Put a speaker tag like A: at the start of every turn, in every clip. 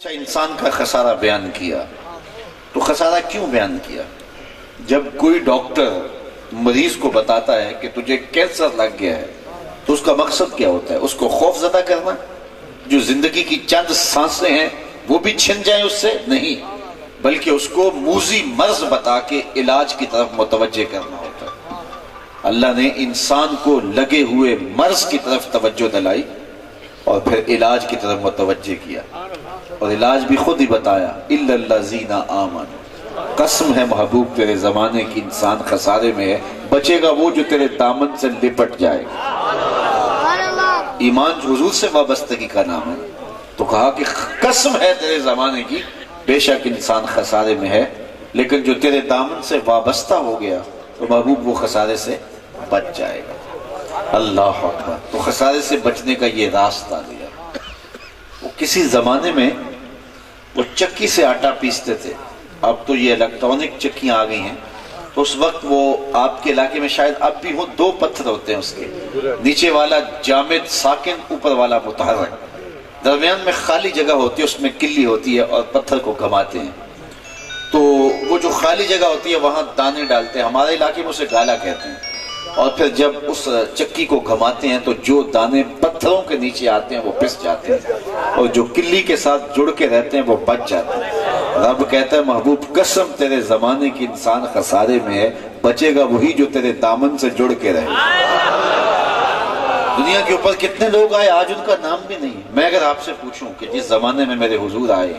A: اچھا انسان کا خسارہ بیان کیا تو خسارہ کیوں بیان کیا؟ جب کوئی ڈاکٹر مریض کو بتاتا ہے کہ تجھے کینسر لگ گیا ہے تو اس کا مقصد کیا ہوتا ہے؟ اس کو خوف زدہ کرنا، جو زندگی کی چند سانسیں ہیں وہ بھی چھن جائیں اس سے؟ نہیں، بلکہ اس کو موذی مرض بتا کے علاج کی طرف متوجہ کرنا ہوتا ہے۔ اللہ نے انسان کو لگے ہوئے مرض کی طرف توجہ دلائی اور پھر علاج کی طرف متوجہ کیا، اور علاج بھی خود ہی بتایا، اِلَّا الَّذِينَ آمَنُوا۔ قسم ہے محبوب تیرے زمانے کی انسان خسارے میں ہے، بچے گا وہ جو تیرے دامن سے لپٹ جائے گا۔ ایمان جو حضور سے وابستگی کا نام ہے، تو کہا کہ قسم ہے تیرے زمانے کی، بے شک انسان خسارے میں ہے، لیکن جو تیرے دامن سے وابستہ ہو گیا تو محبوب وہ خسارے سے بچ جائے گا۔ اللہ اکبر۔ تو خسارے سے بچنے کا یہ راستہ دیا۔ وہ کسی زمانے میں وہ چکی سے آٹا پیستے تھے، اب تو یہ الیکٹرانک چکیاں آ گئی ہیں، تو اس وقت وہ آپ کے علاقے میں شاید اب بھی ہو، دو پتھر ہوتے ہیں اس کے، نیچے والا جامد ساکن، اوپر والا متحرک، درمیان میں خالی جگہ ہوتی ہے، اس میں کلی ہوتی ہے اور پتھر کو گھماتے ہیں۔ تو وہ جو خالی جگہ ہوتی ہے وہاں دانے ڈالتے ہیں، ہمارے علاقے میں اسے گالا کہتے ہیں، اور پھر جب اس چکی کو گھماتے ہیں تو جو دانے پتھروں کے نیچے آتے ہیں وہ پس جاتے ہیں، اور جو کلی کے ساتھ جڑ کے رہتے ہیں وہ بچ جاتے ہیں۔ رب کہتا ہے محبوب قسم تیرے زمانے کی انسان خسارے میں ہے، بچے گا وہی جو تیرے دامن سے جڑ کے رہے۔ دنیا کے اوپر کتنے لوگ آئے آج ان کا نام بھی نہیں۔ میں اگر آپ سے پوچھوں کہ جس زمانے میں میرے حضور آئے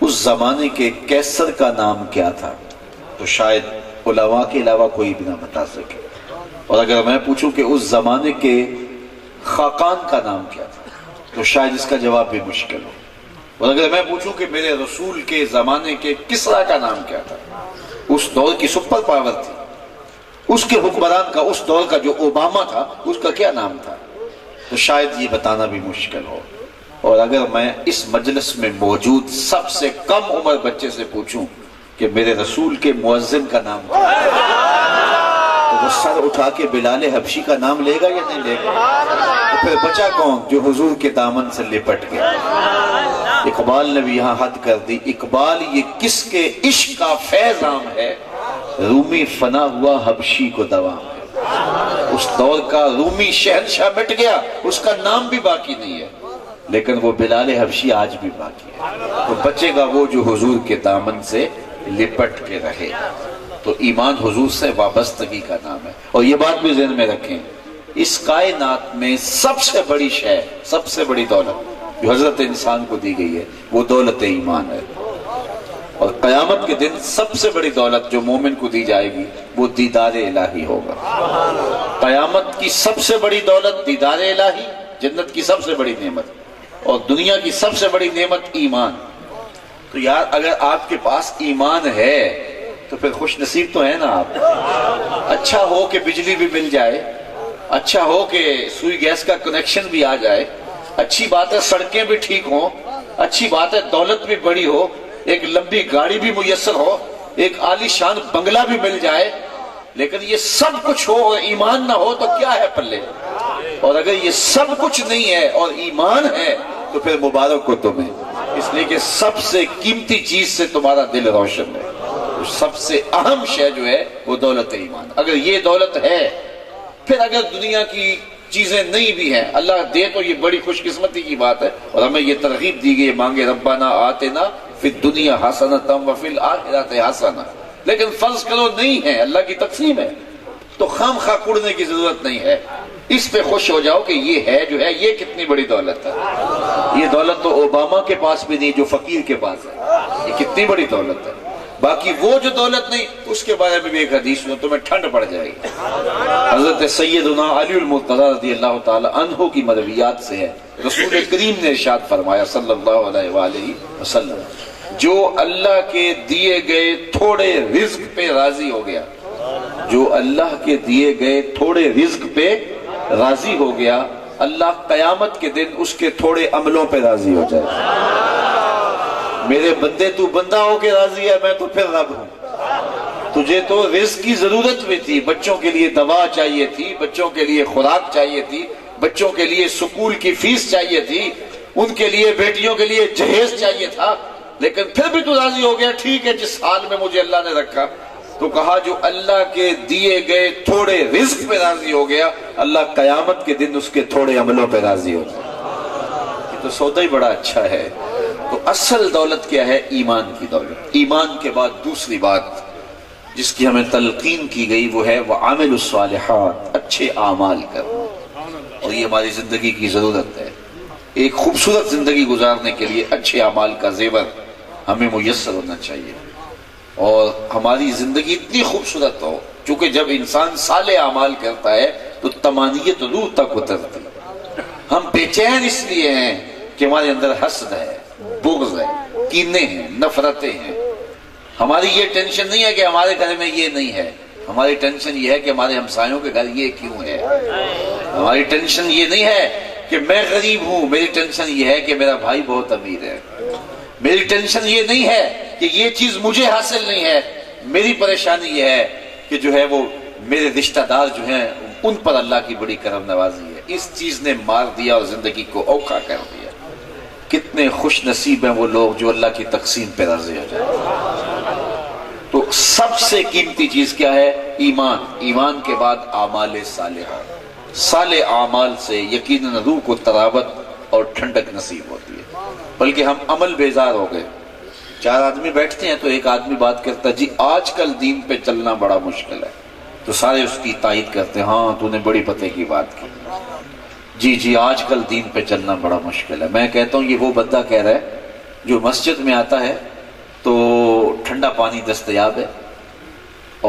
A: اس زمانے کے کیسر کا نام کیا تھا، تو شاید علماء کے علاوہ کوئی بھی نہ بتا سکے، اور اگر میں پوچھوں کہ اس زمانے کے خاقان کا نام کیا تھا تو شاید اس کا جواب بھی مشکل ہو، اور اگر میں پوچھوں کہ میرے رسول کے زمانے کے کسرا کا نام کیا تھا، اس دور کی سپر پاور تھی، اس کے حکمران کا، اس دور کا جو اوباما تھا، اس کا کیا نام تھا، تو شاید یہ بتانا بھی مشکل ہو۔ اور اگر میں اس مجلس میں موجود سب سے کم عمر بچے سے پوچھوں کہ میرے رسول کے مؤذن کا نام کیا تو وہ سر اٹھا کے بلال حبشی کا نام لے گا یا نہیں لے گا؟ تو پھر بچا کون جو حضور کے دامن سے لپٹ گیا؟ اقبال نے بھی یہاں حد کر دی، اقبال یہ کس کے عشق کا فیض عام ہے، رومی فنا ہوا حبشی کو دوام ہے۔ اس دور کا رومی شہنشاہ مٹ گیا، اس کا نام بھی باقی نہیں ہے، لیکن وہ بلال حبشی آج بھی باقی ہے۔ تو بچے گا وہ جو حضور کے دامن سے لپٹ کے رہے۔ تو ایمان حضور سے وابستگی کا نام ہے، اور یہ بات بھی ذہن میں رکھیں، اس کائنات میں سب سے بڑی شے، سب سے بڑی دولت جو حضرت انسان کو دی گئی ہے وہ دولت ایمان ہے، اور قیامت کے دن سب سے بڑی دولت جو مومن کو دی جائے گی وہ دیدار الہی ہوگا۔ قیامت کی سب سے بڑی دولت دیدار الہی، جنت کی سب سے بڑی نعمت، اور دنیا کی سب سے بڑی نعمت ایمان۔ تو یار اگر آپ کے پاس ایمان ہے تو پھر خوش نصیب تو ہے نا آپ۔ اچھا ہو کہ بجلی بھی مل جائے، اچھا ہو کہ سوئی گیس کا کنیکشن بھی آ جائے، اچھی بات ہے سڑکیں بھی ٹھیک ہوں، اچھی بات ہے دولت بھی بڑی ہو، ایک لمبی گاڑی بھی میسر ہو، ایک عالی شان بنگلہ بھی مل جائے، لیکن یہ سب کچھ ہو اور ایمان نہ ہو تو کیا ہے پلے؟ اور اگر یہ سب کچھ نہیں ہے اور ایمان ہے تو پھر مبارک ہو تمہیں، اس لیے کہ سب سے قیمتی چیز سے تمہارا دل روشن ہے۔ سب سے اہم شے جو ہے وہ دولت ایمان۔ اگر یہ دولت ہے، پھر اگر دنیا کی چیزیں نہیں بھی ہیں، اللہ دے تو یہ بڑی خوش قسمتی کی بات ہے، اور ہمیں یہ ترغیب دی گئی مانگے ربنا آتنا فی الدنیا حسنۃ وفی الآخرۃ حسنۃ، لیکن فرض کرو نہیں ہے، اللہ کی تقسیم ہے، تو خام خواہ کڑنے کی ضرورت نہیں ہے، اس پہ خوش ہو جاؤ کہ یہ ہے جو ہے، یہ کتنی بڑی دولت ہے۔ یہ دولت تو اوباما کے پاس بھی نہیں جو فقیر کے پاس ہے، یہ کتنی بڑی دولت ہے۔ باقی وہ جو دولت نہیں، اس کے بارے میں بھی ایک حدیث میں تمہیں ٹھنڈ پڑ جائے گی۔ حضرت سیدنا علی المرتضی رضی اللہ تعالی عنہ کی مرویات سے ہے، رسول کریم نے ارشاد فرمایا صلی اللہ علیہ وآلہ وسلم، جو اللہ کے دیے گئے تھوڑے رزق پہ راضی ہو گیا، جو اللہ کے دیے گئے تھوڑے رزق پہ راضی ہو گیا، اللہ قیامت کے دن اس کے تھوڑے عملوں پہ راضی ہو جائے۔ میرے بندے تو بندہ ہو کے راضی ہے، میں تو پھر رب ہوں۔ تجھے تو رزق کی ضرورت بھی تھی، بچوں کے لیے دوا چاہیے تھی، بچوں کے لیے خوراک چاہیے تھی، بچوں کے لیے سکول کی فیس چاہیے تھی، ان کے لیے بیٹیوں کے لیے جہیز چاہیے تھا، لیکن پھر بھی تو راضی ہو گیا، ٹھیک ہے جس حال میں مجھے اللہ نے رکھا. تو کہا جو اللہ کے دیے گئے تھوڑے رزق پہ راضی ہو گیا، اللہ قیامت کے دن اس کے تھوڑے عملوں پہ راضی ہو گیا. یہ تو سودا ہی بڑا اچھا ہے. تو اصل دولت کیا ہے؟ ایمان کی دولت. ایمان کے بعد دوسری بات جس کی ہمیں تلقین کی گئی وہ ہے وَعَمِلُ الصَّالِحَاتِ، اچھے اعمال کرنا. اور یہ ہماری زندگی کی ضرورت ہے. ایک خوبصورت زندگی گزارنے کے لیے اچھے اعمال کا زیور ہمیں میسر ہونا چاہیے. اور ہماری زندگی اتنی خوبصورت ہو، چونکہ جب انسان صالح اعمال کرتا ہے تو طمانیت روح تک اترتی. ہم بے چین اس لیے ہیں کہ ہمارے اندر حسد ہے، بغض ہے، کینے ہیں، نفرتیں ہیں. ہماری یہ ٹینشن نہیں ہے کہ ہمارے گھر میں یہ نہیں ہے، ہماری ٹینشن یہ ہے کہ ہمارے ہمسایوں کے گھر یہ کیوں ہے. ہماری ٹینشن یہ نہیں ہے کہ میں غریب ہوں، میری ٹینشن یہ ہے کہ میرا بھائی بہت امیر ہے. میری ٹینشن یہ نہیں ہے کہ یہ چیز مجھے حاصل نہیں ہے، میری پریشانی یہ ہے کہ جو ہے وہ میرے رشتہ دار جو ہیں ان پر اللہ کی بڑی کرم نوازی ہے. اس چیز نے مار دیا اور زندگی کو اوکھا کر دیا. کتنے خوش نصیب ہیں وہ لوگ جو اللہ کی تقسیم پہ راضی ہو جائیں. تو سب سے قیمتی چیز کیا ہے؟ ایمان. ایمان کے بعد اعمال صالحہ. صالح اعمال سے یقیناً روح کو تراوت اور ٹھنڈک نصیب ہوتی ہے. بلکہ ہم عمل بیزار ہو گئے. 4 آدمی بیٹھتے ہیں تو ایک آدمی بات کرتا ہے جی آج کل دین پہ چلنا بڑا مشکل ہے، تو سارے اس کی تائید کرتے ہیں ہاں تو نے بڑی پتے کی بات کی. جی آج کل دین پہ چلنا بڑا مشکل ہے. میں کہتا ہوں یہ وہ بندہ کہہ رہا ہے جو مسجد میں آتا ہے تو ٹھنڈا پانی دستیاب ہے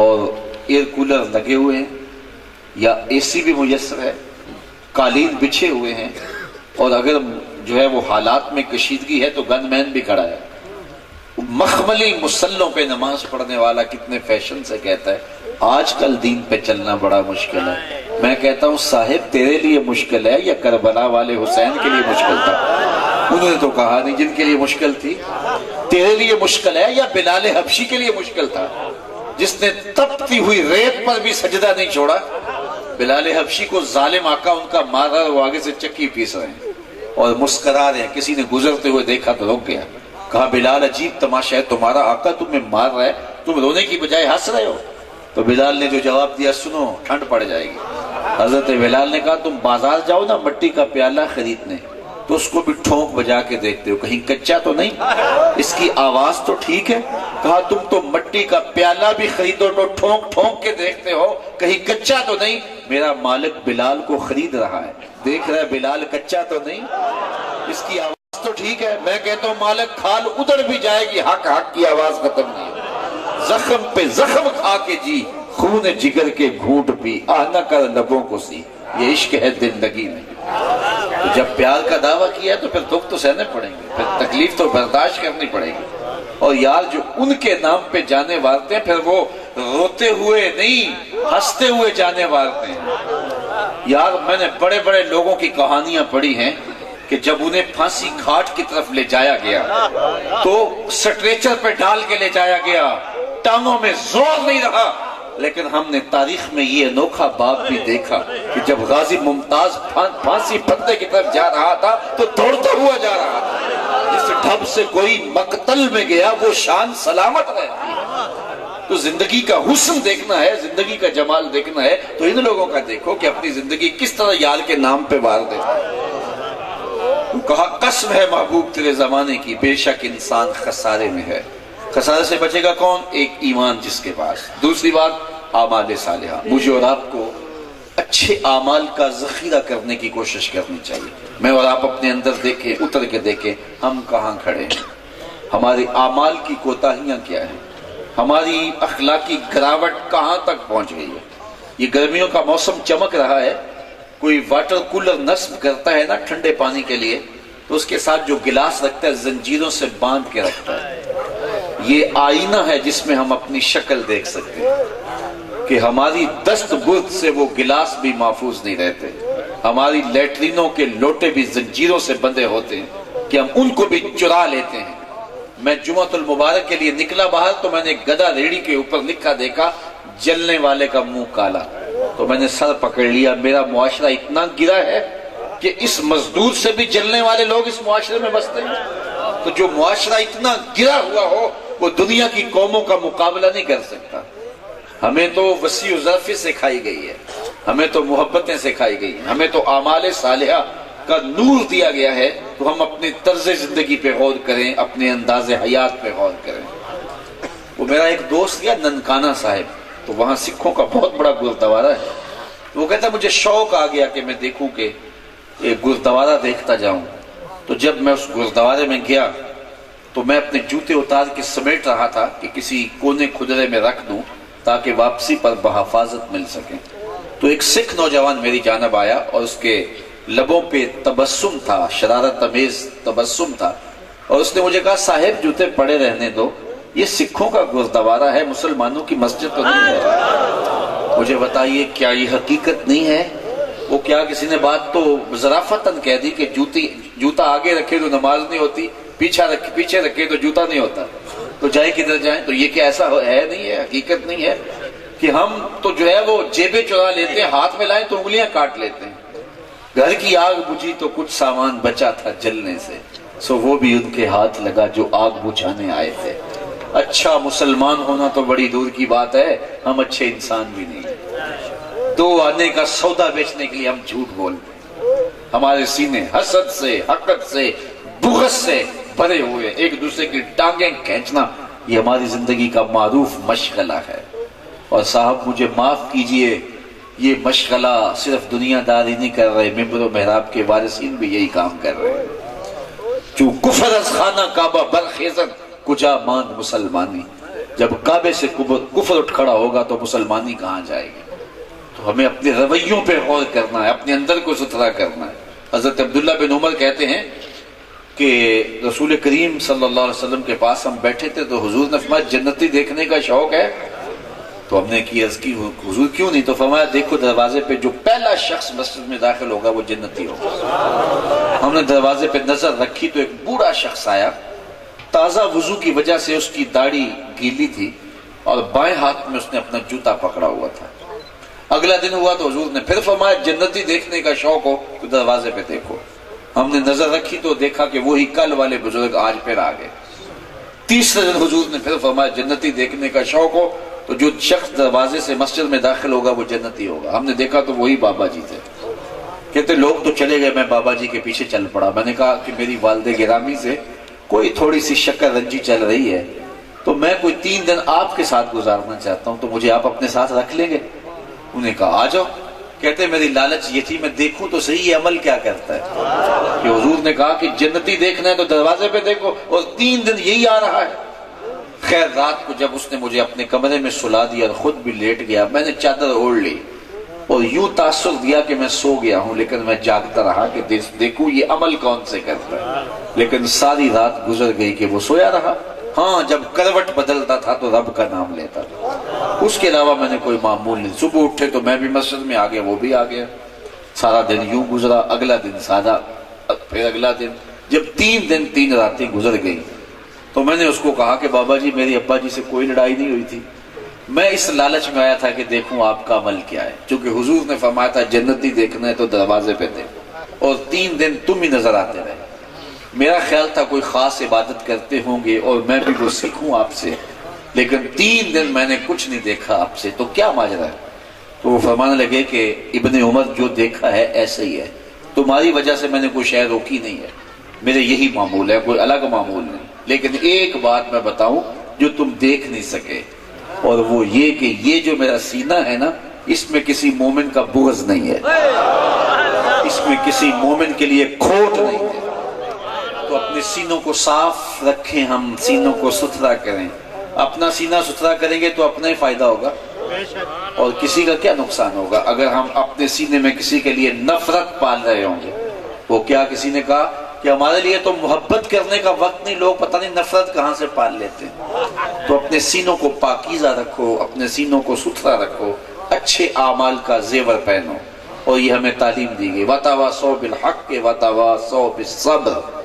A: اور ایئر کولر لگے ہوئے ہیں یا اے سی بھی میسر ہے، قالین بچھے ہوئے ہیں، اور اگر جو ہے وہ حالات میں کشیدگی ہے تو گن مین بھی کھڑا ہے. مخملی مسلوں پہ نماز پڑھنے والا کتنے فیشن سے کہتا ہے آج کل دین پہ چلنا بڑا مشکل ہے. میں کہتا ہوں صاحب تیرے لیے مشکل ہے یا کربلا والے حسین کے لیے مشکل تھا؟ انہوں نے تو کہا نہیں جن کے لیے مشکل تھی. تیرے لیے مشکل ہے یا بلال حبشی کے لیے مشکل تھا جس نے تپتی ہوئی ریت پر بھی سجدہ نہیں چھوڑا؟ بلال حبشی کو ظالم آقا ان کا مار رہا ہے، وہ آگے سے چکی پیس رہے ہیں اور مسکرا رہے ہیں. کسی نے گزرتے ہوئے دیکھا تو رک گیا. کہا بلال عجیب تماشا ہے، تمہارا آقا تمہیں مار رہا ہے، تم رونے کی بجائے ہنس رہے ہو. تو بلال نے جو جواب دیا سنو ٹھنڈ پڑ جائے گی. حضرت بلال نے کہا تم بازار جاؤ نا مٹی کا پیالہ خریدنے تو اس کو بھی ٹھونک بجا کے دیکھتے ہو کہیں کچا تو نہیں، اس کی آواز تو ٹھیک ہے. کہا تم تو مٹی کا پیالہ بھی خریدو تو ٹھونک ٹھونک کے دیکھتے ہو کہیں کچا تو نہیں. میرا مالک بلال کو خرید رہا ہے، دیکھ رہا ہے بلال کچا تو نہیں، اس کی آواز تو ٹھیک ہے. میں کہتا ہوں مالک کھال ادھر بھی جائے گی، حق حق کی آواز ختم نہیں ہے. زخم پہ زخم کھا کے جی، خون جگر کے گھونٹ پی، آہ نہ کر لبوں کو سی، یہ عشق ہے زندگی میں. تو جب پیار کا دعویٰ کیا ہے تو پھر دکھ تو سہنے پڑیں گے، پھر تکلیف تو برداشت کرنی پڑے گی. اور یار جو ان کے نام پہ جانے والتے ہیں پھر وہ روتے ہوئے نہیں ہنستے ہوئے جانے والتے ہیں. یار میں نے بڑے بڑے لوگوں کی کہانیاں پڑھی ہیں کہ جب انہیں پھانسی گھاٹ کی طرف لے جایا گیا تو سٹریچر پہ ڈال کے لے جایا گیا، ٹانگوں میں زور نہیں رہا. لیکن ہم نے تاریخ میں یہ انوکھا باب بھی دیکھا کہ جب غازی ممتاز پھانسی پھندے کی طرف جا رہا تھا تو دوڑتا ہوا جا رہا تھا. جس ڈھب سے کوئی مقتل میں گیا وہ شان سلامت رہتی. تو زندگی کا حسن دیکھنا ہے، زندگی کا جمال دیکھنا ہے تو ان لوگوں کا دیکھو کہ اپنی زندگی کس طرح یار کے نام پہ وار دیتے ہیں. کہا قسم ہے محبوب تیرے زمانے کی، بے شک انسان خسارے میں ہے. خسارے سے بچے گا کون؟ ایک ایمان جس کے پاس. دوسری بات اعمال صالحہ. مجھے اور آپ کو اچھے اعمال کا ذخیرہ کرنے کی کوشش کرنی چاہیے. میں اور آپ اپنے اندر دیکھیں، اتر کے دیکھیں ہم کہاں کھڑے ہیں، ہماری اعمال کی کوتاہیاں کیا ہیں، ہماری اخلاقی گراوٹ کہاں تک پہنچ گئی ہے. یہ گرمیوں کا موسم چمک رہا ہے، کوئی واٹر کولر نصب کرتا ہے نا ٹھنڈے پانی کے لیے تو اس کے ساتھ جو گلاس رکھتا ہے زنجیروں سے باندھ کے رکھتا ہے. یہ آئینہ ہے جس میں ہم اپنی شکل دیکھ سکتے ہیں کہ ہماری دست برد سے وہ گلاس بھی محفوظ نہیں رہتے، ہماری لیٹرینوں کے لوٹے بھی زنجیروں سے بندھے ہوتے ہیں کہ ہم ان کو بھی چرا لیتے ہیں. میں جمعۃ المبارک کے لیے نکلا باہر تو میں نے گدا ریڑھی کے اوپر لکھا دیکھا جلنے والے کا منہ کالا. تو میں نے سر پکڑ لیا، میرا معاشرہ اتنا گرا ہے کہ اس مزدور سے بھی جلنے والے لوگ اس معاشرے میں بستے ہیں؟ تو جو معاشرہ اتنا گرا ہوا ہو وہ دنیا کی قوموں کا مقابلہ نہیں کر سکتا۔ ہمیں تو وسیع ظرفی سکھائی گئی ہے، ہمیں تو محبتیں سکھائی گئی ہیں، ہمیں تو اعمال صالحہ کا نور دیا گیا ہے، تو ہم اپنے طرز زندگی پہ غور کریں، اپنے انداز حیات پہ غور کریں۔ وہ میرا ایک دوست گیا ننکانہ صاحب، تو وہاں سکھوں کا بہت بڑا گردوارہ ہے۔ وہ کہتا مجھے شوق آ گیا کہ میں دیکھوں کہ ایک گردوارہ دیکھتا جاؤں۔ تو جب میں اس گردوارے میں گیا تو میں اپنے جوتے اتار کے سمیٹ رہا تھا کہ کسی کونے کھدرے میں رکھ دوں تاکہ واپسی پر بحفاظت مل سکے۔ تو ایک سکھ نوجوان میری جانب آیا اور اس کے لبوں پہ تبسم تھا، شرارت امیز تبسم تھا، اور اس نے مجھے کہا صاحب جوتے پڑے رہنے دو، یہ سکھوں کا گردوارہ ہے، مسلمانوں کی مسجد تو نہیں ہے۔ مجھے بتائیے کیا یہ حقیقت نہیں ہے؟ وہ کیا کسی نے بات تو ظرافتاً کہہ دی کہ جوتا آگے رکھے تو نماز نہیں ہوتی، پیچھے رکھے تو جوتا نہیں ہوتا، تو جائے کدھر جائیں؟ تو یہ کیا ایسا ہے نہیں ہے، حقیقت نہیں ہے کہ ہم تو جو ہے وہ جیبیں چرا لیتے ہیں، ہاتھ میں لائیں تو انگلیاں کاٹ لیتے ہیں۔ گھر کی آگ بجھی تو کچھ سامان بچا تھا جلنے سے، سو وہ بھی ان کے ہاتھ لگا جو آگ بجھانے آئے تھے۔ اچھا مسلمان ہونا تو بڑی دور کی بات ہے، ہم اچھے انسان بھی نہیں۔ دو آنے کا سودا بیچنے کے لیے ہم جھوٹ بولتے ہیں، ہمارے سینے حسد سے، حقد سے، بغض سے بھرے ہوئے، ایک دوسرے کی ٹانگیں کھینچنا یہ ہماری زندگی کا معروف مشغلہ ہے۔ اور صاحب مجھے معاف کیجئے، یہ مشغلہ صرف دنیا داری نہیں کر رہے، ممبر و محراب کے وارثین بھی یہی کام کر رہے ہیں۔ چوں کفر از خانہ کعبہ برخیزن کجا ماند مسلمانی، جب کعبے سے کفر اٹھ کھڑا ہوگا تو مسلمانی کہاں جائے گی؟ تو ہمیں اپنے رویوں پہ غور کرنا ہے، اپنے اندر کو ستھرا کرنا ہے۔ حضرت عبداللہ بن عمر کہتے ہیں کہ رسول کریم صلی اللہ علیہ وسلم کے پاس ہم بیٹھے تھے تو حضور نے فرمایا جنتی دیکھنے کا شوق ہے؟ تو ہم نے عرض کی حضور کیوں نہیں؟ تو فرمایا دیکھو دروازے پہ جو پہلا شخص مسجد میں داخل ہوگا وہ جنتی ہوگا۔ ہم نے دروازے پہ نظر رکھی تو ایک بوڑھا شخص آیا، تازہ وضو کی وجہ سے اس کی داڑھی گیلی تھی اور بائیں ہاتھ میں اس نے اپنا جوتا پکڑا ہوا تھا۔ اگلا دن ہوا تو حضور نے پھر فرمایا جنتی دیکھنے کا شوق ہو تو دروازے پہ دیکھو۔ ہم نے نظر رکھی تو دیکھا کہ وہی کل والے بزرگ آج پھر آ گئے۔ تیسرے دن حضور نے پھر فرمایا جنتی دیکھنے کا شوق ہو تو جو شخص دروازے سے مسجد میں داخل ہوگا وہ جنتی ہوگا۔ ہم نے دیکھا تو وہی بابا جی تھے۔ کہتے لوگ تو چلے گئے، میں بابا جی کے پیچھے چل پڑا۔ میں نے کہا کہ میری والد گرامی سے کوئی تھوڑی سی شکر رنجی چل رہی ہے، تو میں کوئی 3 دن آپ کے ساتھ گزارنا چاہتا ہوں، تو مجھے آپ اپنے ساتھ رکھ لیں گے؟ انہوں نے کہا آ جاؤ۔ کہتے میری لالچ یہ تھی میں دیکھوں تو صحیح یہ عمل کیا کرتا ہے، کہ حضور نے کہا کہ جنتی دیکھنا ہے تو دروازے پہ دیکھو، اور 3 دن یہی آ رہا ہے۔ خیر رات کو جب اس نے مجھے اپنے کمرے میں سلا دیا اور خود بھی لیٹ گیا، میں نے چادر اوڑھ لی اور یوں تاثر دیا کہ میں سو گیا ہوں، لیکن میں جاگتا رہا کہ دیکھوں یہ عمل کون سے کرتا ہے۔ لیکن ساری رات گزر گئی کہ وہ سویا رہا۔ ہاں جب کروٹ بدلتا تھا تو رب کا نام لیتا تھا، اس کے علاوہ میں نے کوئی معمول نہیں۔ صبح اٹھے تو میں بھی مسجد میں آ گیا، وہ بھی آ گیا، سارا دن یوں گزرا۔ اگلا دن سادہ، پھر اگلا دن۔ جب 3 دن 3 راتیں گزر گئی تو میں نے اس کو کہا کہ بابا جی میری ابا جی سے کوئی لڑائی نہیں ہوئی تھی، میں اس لالچ میں آیا تھا کہ دیکھوں آپ کا عمل کیا ہے، چونکہ حضور نے فرمایا تھا جنتی دیکھنا ہے تو دروازے پہ دیکھو، اور 3 دن تم ہی نظر آتے رہے۔ میرا خیال تھا کوئی خاص عبادت کرتے ہوں گے اور میں بھی وہ سیکھوں آپ سے، لیکن 3 دن میں نے کچھ نہیں دیکھا آپ سے، تو کیا ماجرا ہے؟ تو وہ فرمانے لگے کہ ابن عمر جو دیکھا ہے ایسے ہی ہے، تمہاری وجہ سے میں نے کوئی شے روکی نہیں ہے، میرے یہی معمول ہے، کوئی الگ معمول نہیں۔ لیکن ایک بات میں بتاؤں جو تم دیکھ نہیں سکے، اور وہ یہ کہ یہ جو میرا سینہ ہے نا، اس میں کسی مومن کا بغض نہیں ہے، اس میں کسی مومن کے لیے کھوٹ نہیں ہے۔ تو اپنے سینوں کو صاف رکھیں، ہم سینوں کو ستھرا کریں۔ اپنا سینہ ستھرا کریں گے تو اپنا ہی فائدہ ہوگا، اور کسی کا کیا نقصان ہوگا اگر ہم اپنے سینے میں کسی کے لیے نفرت پال رہے ہوں گے۔ وہ کیا کسی نے کہا کہ ہمارے لیے تو محبت کرنے کا وقت نہیں، لوگ پتہ نہیں نفرت کہاں سے پال لیتے ہیں۔ تو اپنے سینوں کو پاکیزہ رکھو، اپنے سینوں کو ستھرا رکھو، اچھے اعمال کا زیور پہنو، اور یہ ہمیں تعلیم دی گئی، وَتَوَاصَوْا بِالْحَقِّ وَتَوَاصَوْا بِالصَّبْرِ۔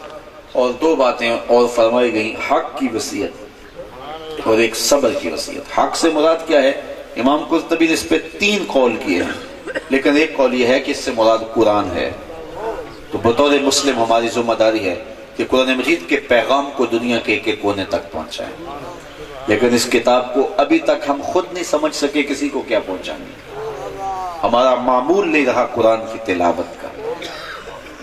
A: اور 2 باتیں اور فرمائی گئیں، حق کی وصیت اور ایک صبر کی وصیت۔ حق سے مراد کیا ہے؟ امام قرطبی نے اس پہ 3 قول کیے ہیں، لیکن ایک قول یہ ہے کہ اس سے مراد قرآن ہے، تو بطور مسلم ہماری ذمہ داری ہے کہ قرآن مجید کے پیغام کو دنیا کے ایک ایک کونے تک پہنچائیں، لیکن اس کتاب کو ابھی تک ہم خود نہیں سمجھ سکے کسی کو کیا پہنچائیں گے۔ ہمارا معمول نہیں رہا قرآن کی تلاوت کا۔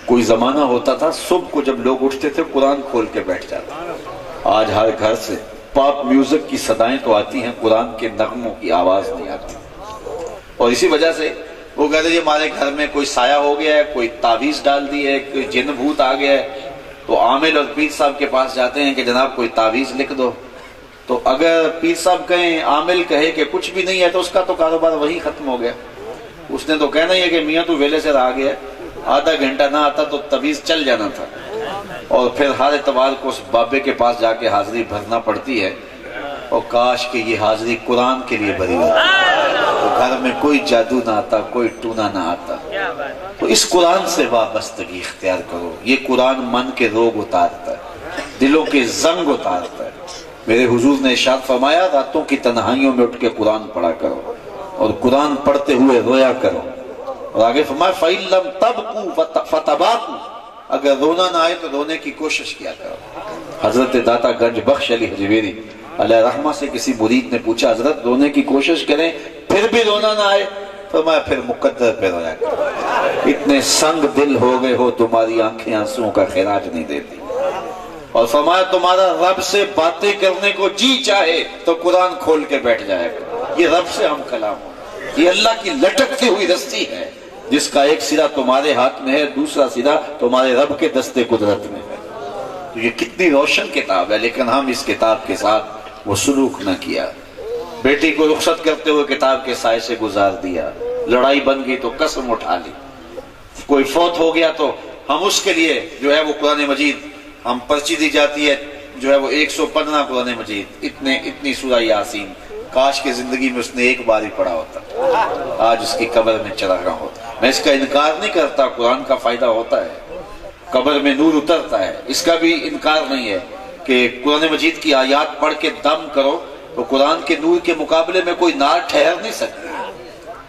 A: کوئی زمانہ ہوتا تھا صبح کو جب لوگ اٹھتے تھے قرآن کھول کے بیٹھ جاتے، آج ہر گھر سے پاپ میوزک کی صدائیں تو آتی ہیں، قرآن کے نغموں کی آواز نہیں آتی۔ اور اسی وجہ سے وہ کہتے ہیں ہمارے گھر میں کوئی سایہ ہو گیا ہے، کوئی تعویذ ڈال دی ہے، کوئی جن بھوت آ گیا ہے، تو عامل اور پیر صاحب کے پاس جاتے ہیں کہ جناب کوئی تعویذ لکھ دو۔ تو اگر پیر صاحب کہیں، عامل کہے کہ کچھ بھی نہیں ہے، تو اس کا تو کاروبار وہی ختم ہو گیا۔ اس نے تو کہنا ہی ہے کہ میاں تو ویلے سے رہ گیا، آدھا گھنٹہ نہ آتا تو تعویذ چل جانا تھا، اور پھر ہر اتوار کو اس بابے کے پاس جا کے حاضری بھرنا پڑتی ہے۔ اور کاش کہ یہ حاضری قرآن کے لیے بھری ہوتی تو گھر میں کوئی جادو نہ آتا، کوئی ٹونا نہ آتا۔ تو اس قرآن سے وابستگی اختیار کرو۔ یہ قرآن من کے روگ اتارتا ہے، دلوں کے زنگ اتارتا ہے۔ میرے حضور نے ارشاد فرمایا راتوں کی تنہائیوں میں اٹھ کے قرآن پڑھا کرو، اور قرآن پڑھتے ہوئے رویا کرو۔ اور آگے فرمایا فَإِن لَمْ تَبْكُوا فَتَبَاكُوا، اگر رونا نہ آئے تو رونے کی کوشش کیا کرو۔ حضرت داتا گنج بخش علی حجویری علیہ رحمہ سے کسی مرید نے پوچھا حضرت رونے کی کوشش کریں پھر بھی رونا نہ آئے؟ فرمایا پھر مقدر پہ رویا کرو، اتنے سنگ دل ہو گئے ہو تمہاری آنکھیں آنسوؤں کا خراج نہیں دیتی۔ اور فرمایا تمہارا رب سے باتیں کرنے کو جی چاہے تو قرآن کھول کے بیٹھ جائے گا۔ یہ رب سے ہم کلام ہو، یہ اللہ کی لٹکتی ہوئی رسی ہے جس کا ایک سرا تمہارے ہاتھ میں ہے، دوسرا سرا تمہارے رب کے دستے قدرت میں ہے۔ تو یہ کتنی روشن کتاب ہے، لیکن ہم اس کتاب کے ساتھ وہ سلوک نہ کیا۔ بیٹی کو رخصت کرتے ہوئے کتاب کے سائے سے گزار دیا، لڑائی بن گئی تو قسم اٹھا لی، کوئی فوت ہو گیا تو ہم اس کے لیے جو ہے وہ قرآن مجید ہم پرچی دی جاتی ہے جو ہے وہ 115 قرآن مجید، اتنی سورہ یاسین، کاش کے زندگی میں اس نے ایک بار ہی پڑھا ہوتا، آج اس کی قبر میں چراغاں ہوتا۔ میں اس کا انکار نہیں کرتا، قرآن کا فائدہ ہوتا ہے، قبر میں نور اترتا ہے، اس کا بھی انکار نہیں ہے کہ قرآن مجید کی آیات پڑھ کے دم کرو تو قرآن کے نور کے مقابلے میں کوئی نار ٹھہر نہیں سکتی۔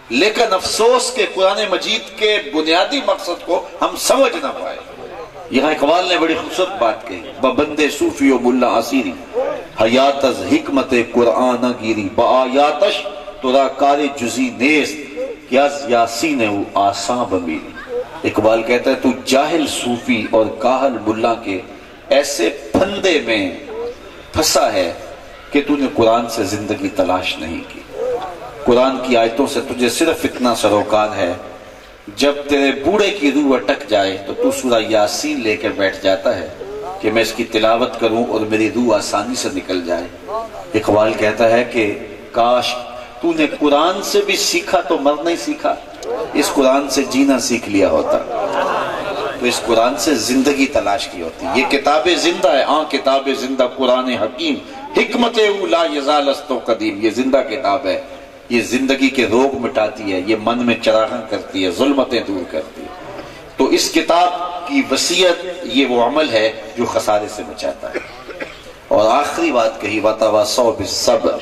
A: لیکن افسوس کہ قرآن مجید کے بنیادی مقصد کو ہم سمجھ نہ پائے۔ یہاں اقبال نے بڑی خوبصورت بات کہی، ببندے صوفی و ملا اسیری حیات از حکمت قرآن گیری بآیاتش ترا کار جزی نیست کہ از یاسین او آساں بمیری۔ اقبال کہتا ہے تو جاہل صوفی اور کاہل ملا کے ایسے پھندے میں پھنسا ہے کہ تو نے قرآن سے زندگی تلاش نہیں کی۔ قرآن کی آیتوں سے تجھے صرف اتنا سروکار ہے، جب تیرے بوڑھے کی روح اٹک جائے تو تو سورہ یاسین لے کر بیٹھ جاتا ہے کہ میں اس کی تلاوت کروں اور میری روح آسانی سے نکل جائے۔ اقبال کہتا ہے کہ کاش تو نے قرآن سے بھی سیکھا تو مرنا ہی سیکھا، اس قرآن سے جینا سیکھ لیا ہوتا تو اس قرآن سے زندگی تلاش کی ہوتی۔ یہ کتاب زندہ ہے، کتاب زندہ قرآن حکیم، حکمت او لا یزال است و قدیم، یہ زندہ کتاب ہے، یہ زندگی کے روگ مٹاتی ہے، یہ من میں چراغاں کرتی ہے، ظلمتیں دور کرتی ہے۔ تو اس کتاب کی وصیت یہ وہ عمل ہے جو خسارے سے بچاتا ہے۔ اور آخری بات کہی وَتَوَاصَوْا بِالصَّبْرِ،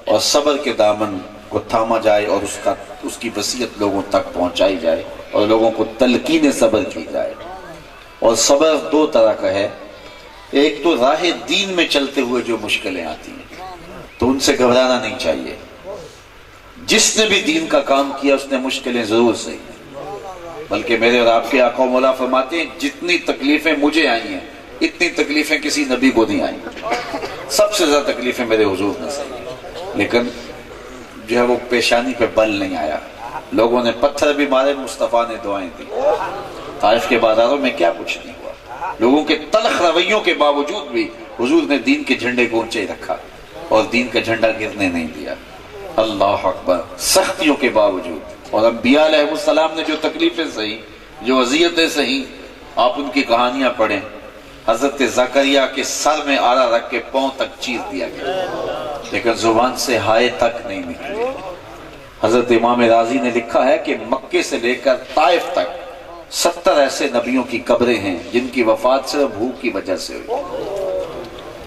A: اور صبر کے دامن کو تھاما جائے اور اس کی وصیت لوگوں تک پہنچائی جائے اور لوگوں کو تلقین صبر کی جائے۔ اور صبر دو طرح کا ہے، ایک تو راہ دین میں چلتے ہوئے جو مشکلیں آتی ہیں تو ان سے گھبرانا نہیں چاہیے۔ جس نے بھی دین کا کام کیا اس نے مشکلیں ضرور سہی، بلکہ میرے اور آپ کے آقا و مولا فرماتے ہیں جتنی تکلیفیں مجھے آئی ہیں اتنی تکلیفیں کسی نبی کو نہیں آئی، سب سے زیادہ تکلیفیں میرے حضور نے سہی، لیکن جو ہے وہ پیشانی پہ بل نہیں آیا، لوگوں نے پتھر بھی مارے، مصطفیٰ نے دعائیں دی، طائف کے بازاروں میں کیا کچھ نہیں ہوا، لوگوں کے تلخ رویوں کے باوجود بھی حضور نے دین کے جھنڈے کو اونچے رکھا اور دین کا جھنڈا گرنے نہیں دیا۔ اللہ اکبر، سختیوں کے باوجود۔ اور انبیاء علیہ السلام نے جو تکلیفیں سہی، جو اذیتیں سہی، آپ ان کی کہانیاں پڑھیں۔ حضرت زکریہ کے سر میں آرا رکھ کے پاؤں تک چیر دیا گیا لیکن زبان سے ہائے تک نہیں نکلی۔ حضرت امام رازی نے لکھا ہے کہ مکے سے لے کر طائف تک 70 ایسے نبیوں کی قبریں ہیں جن کی وفات صرف بھوک کی وجہ سے ہوئی۔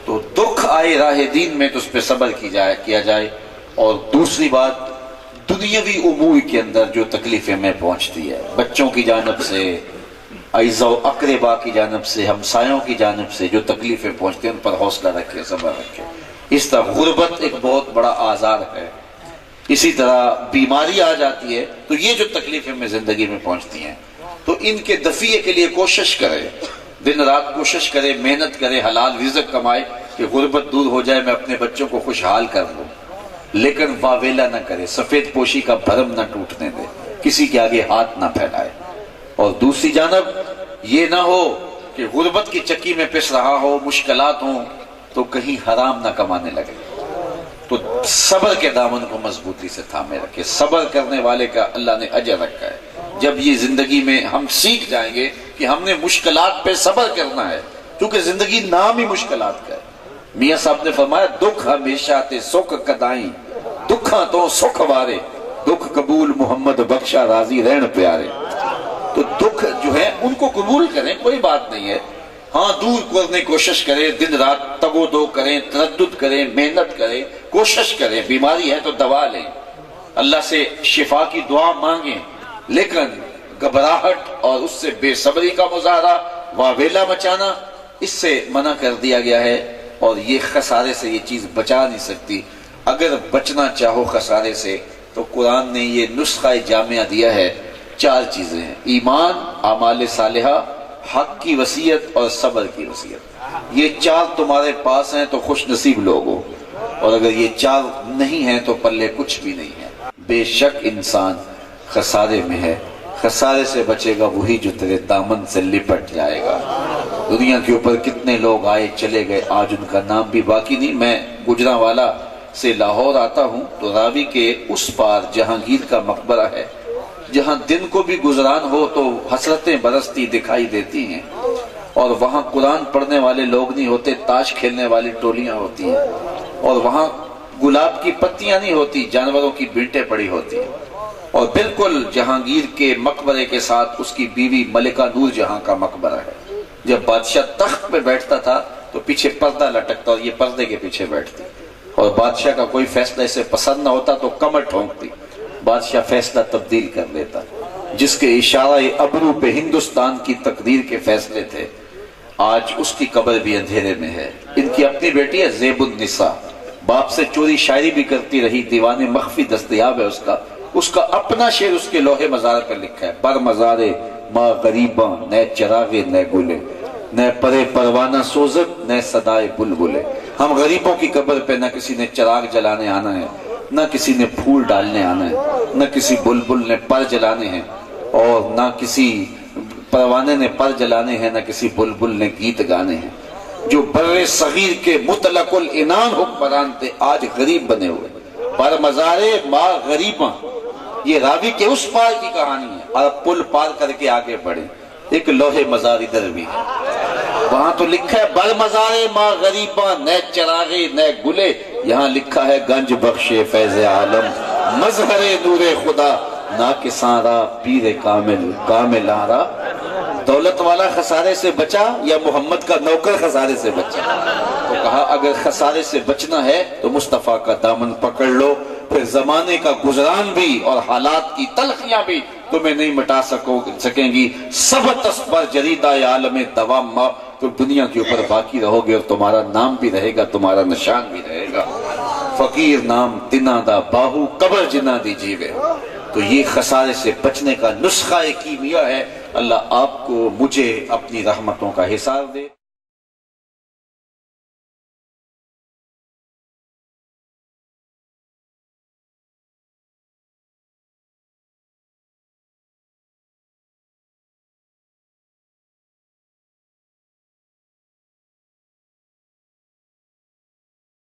A: تو دکھ آئے راہ دین میں تو اس پہ صبر کیا جائے۔ اور دوسری بات، دنیاوی امور کے اندر جو تکلیفیں میں پہنچتی ہے، بچوں کی جانب سے، اعزا و اقربا کی جانب سے، ہمسایوں کی جانب سے جو تکلیفیں پہنچتی ہیں ان پر حوصلہ رکھے، صبر رکھے۔ اس طرح غربت ایک بہت بڑا آزار ہے، اسی طرح بیماری آ جاتی ہے، تو یہ جو تکلیفیں میں زندگی میں پہنچتی ہیں تو ان کے دفیع کے لیے کوشش کرے، دن رات کوشش کرے، محنت کرے، حلال رزق کمائے کہ غربت دور ہو جائے، میں اپنے بچوں کو خوشحال کر لوں، لیکن واویلا نہ کرے، سفید پوشی کا بھرم نہ ٹوٹنے دے، کسی کے آگے ہاتھ نہ پھیلائے۔ اور دوسری جانب یہ نہ ہو کہ غربت کی چکی میں پس رہا ہو، مشکلات ہوں تو کہیں حرام نہ کمانے لگے، تو صبر کے دامن کو مضبوطی سے تھامے رکھے۔ صبر کرنے والے کا اللہ نے اجر رکھا ہے۔ جب یہ زندگی میں ہم سیکھ جائیں گے کہ ہم نے مشکلات پہ صبر کرنا ہے، کیونکہ زندگی نام ہی مشکلات کا ہے۔ میاں صاحب نے فرمایا دکھ ہمیشہ تے سکھ کدائیں، دکھاں تو سکھ وارے، دکھ قبول محمد بخشا راضی رہن پیارے۔ تو دکھ جو ہے ان کو قبول کریں، کوئی بات نہیں ہے، ہاں دور کرنے کی کوشش کریں، دن رات تگ و دو کریں، تردد کریں، محنت کریں، کوشش کریں، بیماری ہے تو دوا لیں، اللہ سے شفا کی دعا مانگیں، لیکن گھبراہٹ اور اس سے بے صبری کا مظاہرہ، واویلا مچانا، اس سے منع کر دیا گیا ہے، اور یہ خسارے سے یہ چیز بچا نہیں سکتی۔ اگر بچنا چاہو خسارے سے تو قرآن نے یہ نسخہ جامعہ دیا ہے، 4 چیزیں ہیں: ایمان، اعمال صالحہ، حق کی وصیت اور صبر کی وصیت۔ یہ 4 تمہارے پاس ہیں تو خوش نصیب لوگ ہو، اور اگر یہ 4 نہیں ہیں تو پلے کچھ بھی نہیں ہے۔ بے شک انسان خسارے میں ہے، خسارے سے بچے گا وہی جو تیرے دامن سے لپٹ جائے گا۔ دنیا کے اوپر کتنے لوگ آئے چلے گئے، آج ان کا نام بھی باقی نہیں۔ میں گجرانوالا سے لاہور آتا ہوں تو راوی کے اس پار جہانگیر کا مقبرہ ہے، جہاں دن کو بھی گزران ہو تو حسرتیں برستی دکھائی دیتی ہیں، اور وہاں قرآن پڑھنے والے لوگ نہیں ہوتے، تاش کھیلنے والی ٹولیاں ہوتی ہیں، اور وہاں گلاب کی پتیاں نہیں ہوتی، جانوروں کی بینٹیں پڑی ہوتی ہیں۔ اور بالکل جہانگیر کے مقبرے کے ساتھ اس کی بیوی ملکہ نور جہاں کا مقبرہ ہے۔ جب بادشاہ تخت پہ بیٹھتا تھا تو پیچھے پردہ لٹکتا، اور یہ پردے کے پیچھے بیٹھتی، اور بادشاہ کا کوئی فیصلہ اسے پسند نہ ہوتا تو کمر ٹھونکتی، بادشاہ فیصلہ تبدیل کر دیتا۔ جس کے اشارہ ابرو پہ ہندوستان کی تقدیر کے فیصلے تھے، آج اس کی قبر بھی اندھیرے میں ہے۔ ان کی اپنی بیٹی ہے زیب النساء، باپ سے چوری شاعری بھی کرتی رہی، دیوان مخفی دستیاب ہے اس کا اپنا شعر اس کے لوہے مزار پر لکھا ہے: بر مزارے ماں غریباں، نہ چراغے نہ گلے، نہ پرے پروانہ سوزت، نہ صدائے بلبلے۔ ہم غریبوں کی قبر پہ نہ کسی نے چراغ جلانے آنا ہے، نہ کسی نے پھول ڈالنے آنا ہے، نہ کسی بلبل نے پر جلانے ہیں، اور نہ کسی پروانے نے پر جلانے ہیں، نہ کسی بلبل نے گیت گانے ہیں۔ جو بر صغیر کے مطلق العنان حکمران تھے آج غریب بنے ہوئے۔ پر مزارے ماں غریباں، یہ راوی کے اس پار کی کہانی ہے، اور پل پار کر کے آگے بڑھے، ایک لوہے مزار ادھر بھی ہے، وہاں تو لکھا ہے بر مزارے ماں غریباں، نہ چراغے نہ گلے، یہاں لکھا ہے گنج بخش فیض عالم، مظہر نور خدا، نا کساں پیر کامل آرا۔ دولت والا خسارے سے بچا یا محمد کا نوکر خسارے سے بچا؟ تو کہا اگر خسارے سے بچنا ہے تو مصطفیٰ کا دامن پکڑ لو، پھر زمانے کا گزران بھی اور حالات کی تلخیاں بھی تمہیں نہیں مٹا سکیں گی۔ سبت اسبر جریدہ عالم دوام ماں، تو دنیا کے اوپر باقی رہو گے، اور تمہارا نام بھی رہے گا، تمہارا نشان بھی رہے گا۔ فقیر نام تنا دا باہو، قبر جنا دی جیوے۔ تو یہ خسارے سے بچنے کا نسخہ کیمیا ہے۔ اللہ آپ کو مجھے اپنی رحمتوں کا حصار دے۔